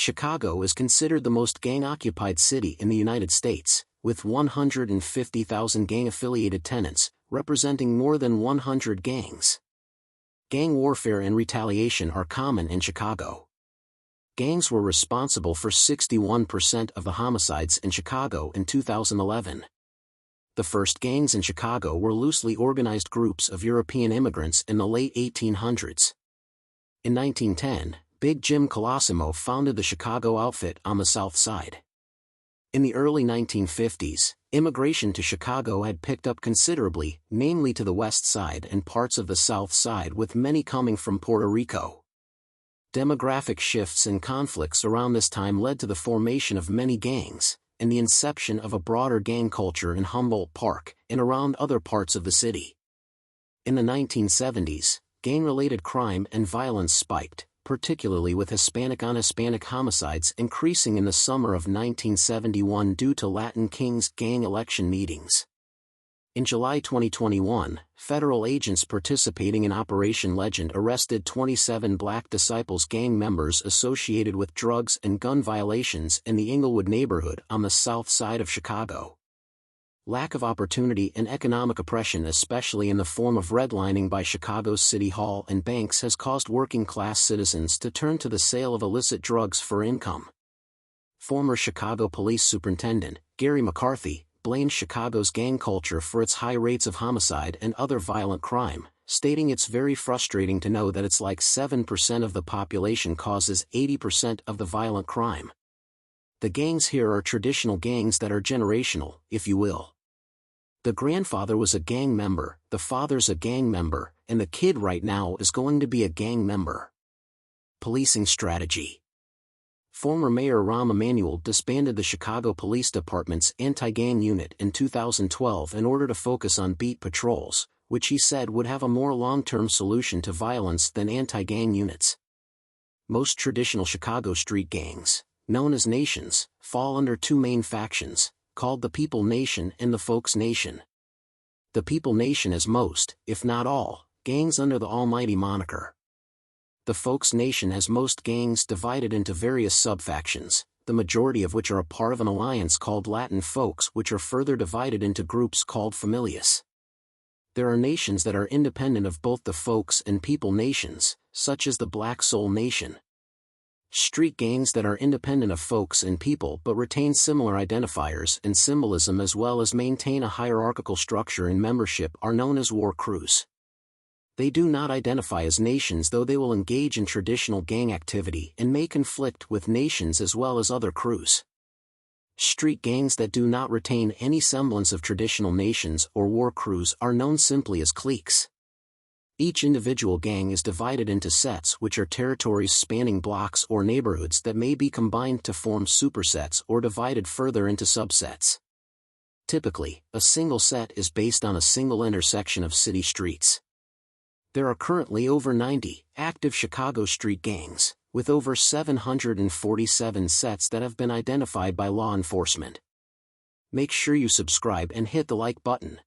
Chicago is considered the most gang-occupied city in the United States, with 150,000 gang-affiliated tenants, representing more than 100 gangs. Gang warfare and retaliation are common in Chicago. Gangs were responsible for 61% of the homicides in Chicago in 2011. The first gangs in Chicago were loosely organized groups of European immigrants in the late 1800s. In 1910, Big Jim Colosimo founded the Chicago outfit on the South Side. In the early 1950s, immigration to Chicago had picked up considerably, namely to the West Side and parts of the South Side, with many coming from Puerto Rico. Demographic shifts and conflicts around this time led to the formation of many gangs, and the inception of a broader gang culture in Humboldt Park and around other parts of the city. In the 1970s, gang-related crime and violence spiked, particularly with Hispanic-on-Hispanic homicides increasing in the summer of 1971 due to Latin Kings gang election meetings. In July 2021, federal agents participating in Operation Legend arrested 27 Black Disciples gang members associated with drugs and gun violations in the Englewood neighborhood on the south side of Chicago. Lack of opportunity and economic oppression, especially in the form of redlining by Chicago's City Hall and banks, has caused working-class citizens to turn to the sale of illicit drugs for income. Former Chicago Police Superintendent Gary McCarthy blamed Chicago's gang culture for its high rates of homicide and other violent crime, stating it's very frustrating to know that it's like 7% of the population causes 80% of the violent crime. The gangs here are traditional gangs that are generational, if you will. The grandfather was a gang member, the father's a gang member, and the kid right now is going to be a gang member. Policing strategy. Former Mayor Rahm Emanuel disbanded the Chicago Police Department's anti-gang unit in 2012 in order to focus on beat patrols, which he said would have a more long-term solution to violence than anti-gang units. Most traditional Chicago street gangs, known as nations, fall under two main factions, called the People Nation and the Folks Nation. The People Nation is most, if not all, gangs under the Almighty moniker. The Folks Nation has most gangs divided into various sub-factions, the majority of which are a part of an alliance called Latin Folks, which are further divided into groups called Familias. There are nations that are independent of both the Folks and People Nations, such as the Black Soul Nation. Street gangs that are independent of Folks and People but retain similar identifiers and symbolism as well as maintain a hierarchical structure in membership are known as war crews. They do not identify as nations, though they will engage in traditional gang activity and may conflict with nations as well as other crews. Street gangs that do not retain any semblance of traditional nations or war crews are known simply as cliques. Each individual gang is divided into sets, which are territories spanning blocks or neighborhoods that may be combined to form supersets or divided further into subsets. Typically, a single set is based on a single intersection of city streets. There are currently over 90 active Chicago street gangs, with over 747 sets that have been identified by law enforcement. Make sure you subscribe and hit the like button.